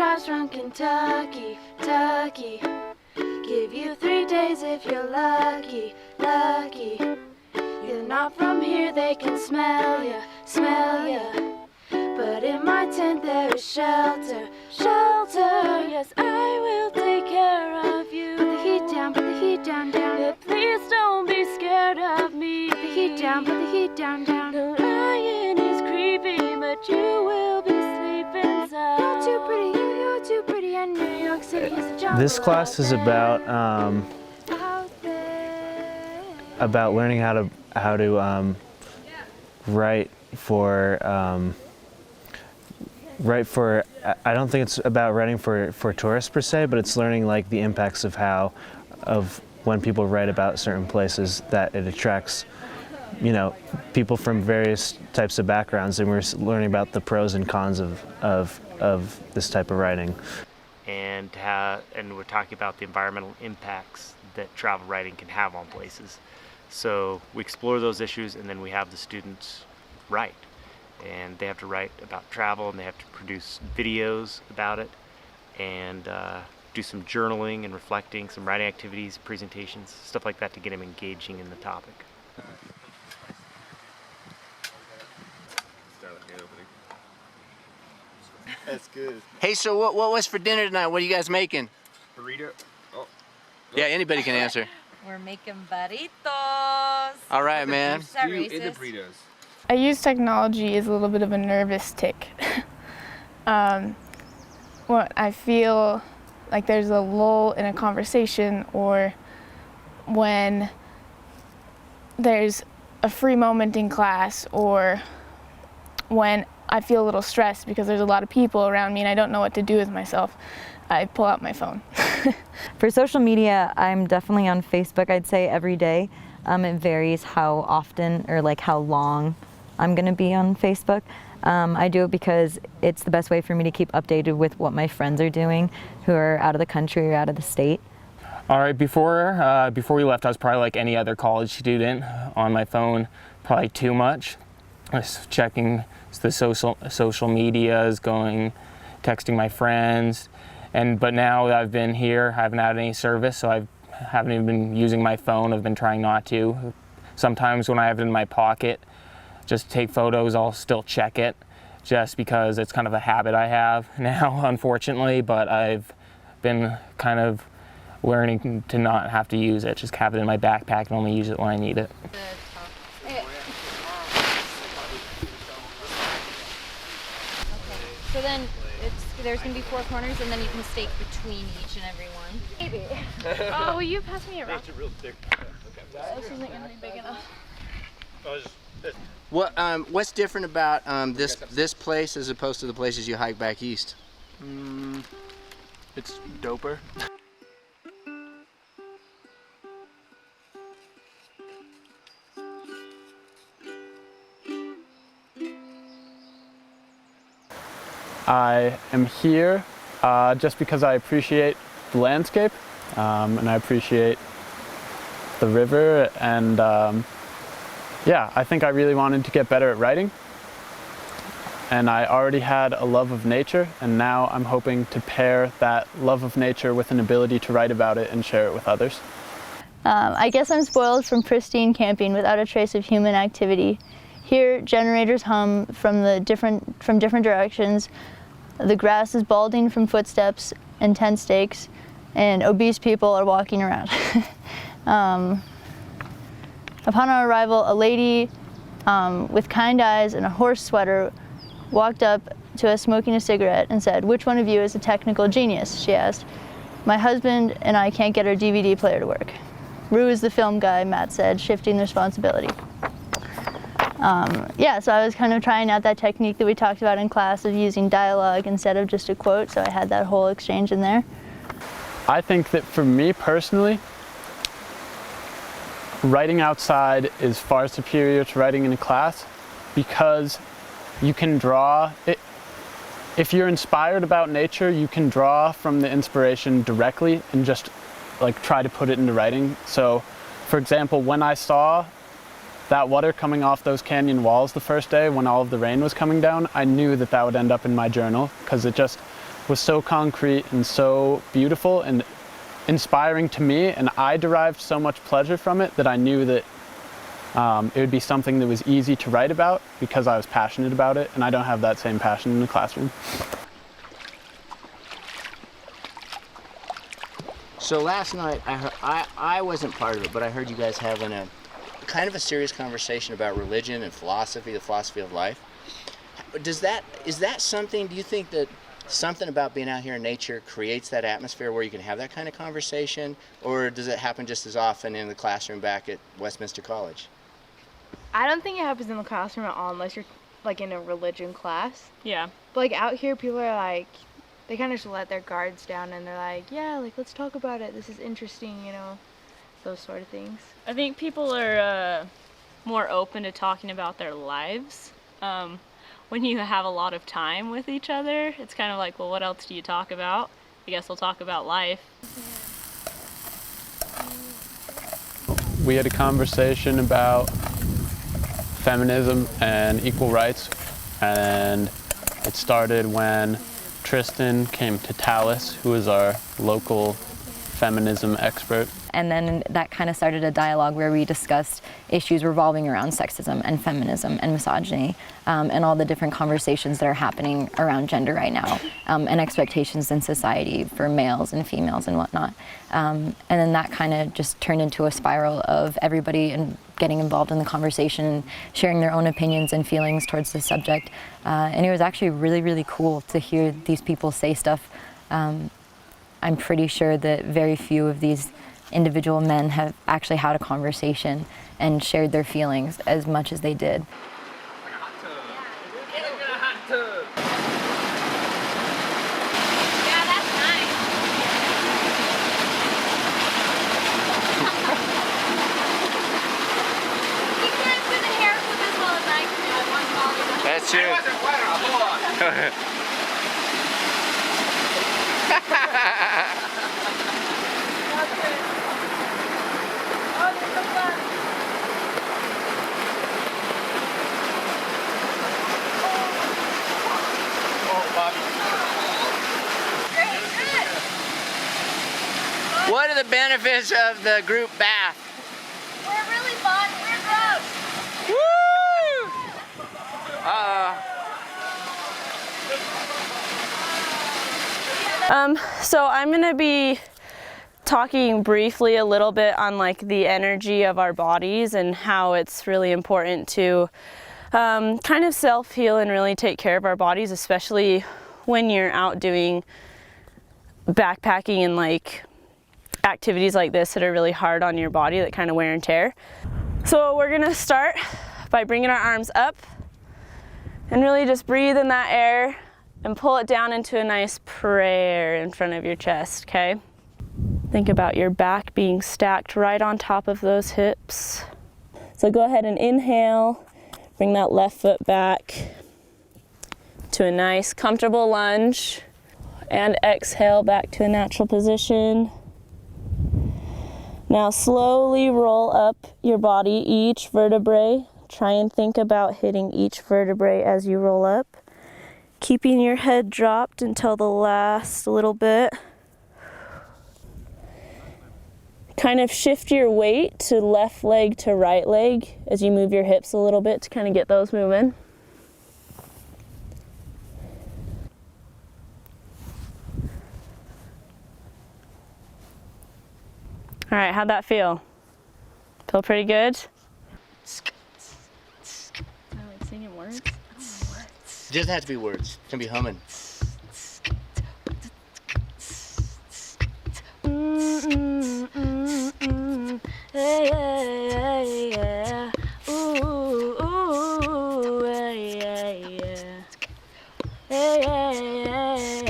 tribes from Kentucky, Kentucky. Give you 3 days if you're lucky, lucky. You're not from here, they can smell ya, smell ya. But in my tent there is shelter, shelter. Yes, I will take care of you. Put the heat down, put the heat down, down. But please don't be scared of me. Put the heat down, put the heat down, down. The lion is creepy, but you will be sleeping inside. You're too pretty, you're too pretty, and New York City is a jungle. This class is about learning how to write for, I don't think it's about writing for tourists per se, but it's learning like the impacts of when people write about certain places, that it attracts, you know, people from various types of backgrounds, and we're learning about the pros and cons of this type of writing. And we're talking about the environmental impacts that travel writing can have on places. So we explore those issues, and then we have the students write. And they have to write about travel, and they have to produce videos about it, and do some journaling and reflecting, some writing activities, presentations, stuff like that to get them engaging in the topic. That's good. Hey, so what was for dinner tonight? What are you guys making? Burrito. Oh. Yeah, anybody can answer. We're making burritos. All right, man. Is that In the racist? burritos. I use technology as a little bit of a nervous tick. When I feel like there's a lull in a conversation, or when there's a free moment in class, or when I feel a little stressed because there's a lot of people around me and I don't know what to do with myself, I pull out my phone. For social media, I'm definitely on Facebook, I'd say every day. It varies how often or like how long I'm gonna be on Facebook. I do it because it's the best way for me to keep updated with what my friends are doing who are out of the country or out of the state. All right, before we left, I was probably like any other college student on my phone, probably too much. I was checking the social medias, texting my friends, but now that I've been here, I haven't had any service, so I haven't even been using my phone. I've been trying not to. Sometimes when I have it in my pocket, just to take photos, I'll still check it, just because it's kind of a habit I have now, unfortunately, but I've been kind of learning to not have to use it, just have it in my backpack and only use it when I need it. Okay. So then there's going to be 4 corners, and then you can stake between each and every one. Maybe. Oh, will you pass me a rock? It's a real thick. This isn't going to be big enough. What's different about this place as opposed to the places you hike back east? It's doper. I am here just because I appreciate the landscape, and I appreciate the river, and yeah, I think I really wanted to get better at writing, and I already had a love of nature, and now I'm hoping to pair that love of nature with an ability to write about it and share it with others. I guess I'm spoiled from pristine camping without a trace of human activity. Here, generators hum from different directions. The grass is balding from footsteps and tent stakes, and obese people are walking around. Upon our arrival, a lady with kind eyes and a horse sweater walked up to us smoking a cigarette and said, "Which one of you is a technical genius?" she asked. "My husband and I can't get our DVD player to work." "Rue is the film guy," Matt said, shifting the responsibility. Yeah, so I was kind of trying out that technique that we talked about in class of using dialogue instead of just a quote, so I had that whole exchange in there. I think that for me personally, writing outside is far superior to writing in a class, because you can draw it. If you're inspired about nature, you can draw from the inspiration directly and just like try to put it into writing. So, for example, when I saw that water coming off those canyon walls the first day when all of the rain was coming down, I knew that that would end up in my journal, because it just was so concrete and so beautiful and inspiring to me, and I derived so much pleasure from it that I knew that it would be something that was easy to write about because I was passionate about it, and I don't have that same passion in the classroom. So last night, I wasn't part of it, but I heard you guys having a kind of a serious conversation about religion and philosophy, the philosophy of life. Is that something, do you think that something about being out here in nature creates that atmosphere where you can have that kind of conversation, or does it happen just as often in the classroom back at Westminster College? I don't think it happens in the classroom at all unless you're like in a religion class. Yeah. But like out here, people are like, they kind of just let their guards down and they're like, yeah, like let's talk about it. This is interesting, you know, those sort of things. I think people are more open to talking about their lives. When you have a lot of time with each other, it's kind of like, well, what else do you talk about? I guess we'll talk about life. We had a conversation about feminism and equal rights, and it started when Tristan came to Tallis, who is our local feminism expert. And then that kind of started a dialogue where we discussed issues revolving around sexism and feminism and misogyny, and all the different conversations that are happening around gender right now, and expectations in society for males and females and whatnot. And then that kind of just turned into a spiral of everybody and getting involved in the conversation, sharing their own opinions and feelings towards the subject. And it was actually really, really cool to hear these people say stuff. I'm pretty sure that very few of these individual men have actually had a conversation and shared their feelings as much as they did. Yeah, that's nice. You can't do the hair flip as well as I can do it once all. That's true. What are the benefits of the group bath? We're really fun. We're gross. So I'm gonna be talking briefly a little bit on like the energy of our bodies and how it's really important to kind of self-heal and really take care of our bodies, especially when you're out doing backpacking and like activities like this that are really hard on your body, that kind of wear and tear. So we're gonna start by bringing our arms up and really just breathe in that air and pull it down into a nice prayer in front of your chest, okay? Think about your back being stacked right on top of those hips. So go ahead and inhale, bring that left foot back to a nice comfortable lunge, and exhale back to a natural position. Now slowly roll up your body, each vertebrae. Try and think about hitting each vertebrae as you roll up, keeping your head dropped until the last little bit. Kind of shift your weight to left leg to right leg as you move your hips a little bit to kind of get those moving. All right, how'd that feel? Feel pretty good? Like singing words? It doesn't have to be words. It can be humming. Hey, yeah, yeah. Ooh, ooh, yeah, yeah, yeah. Hey, yeah, yeah, yeah.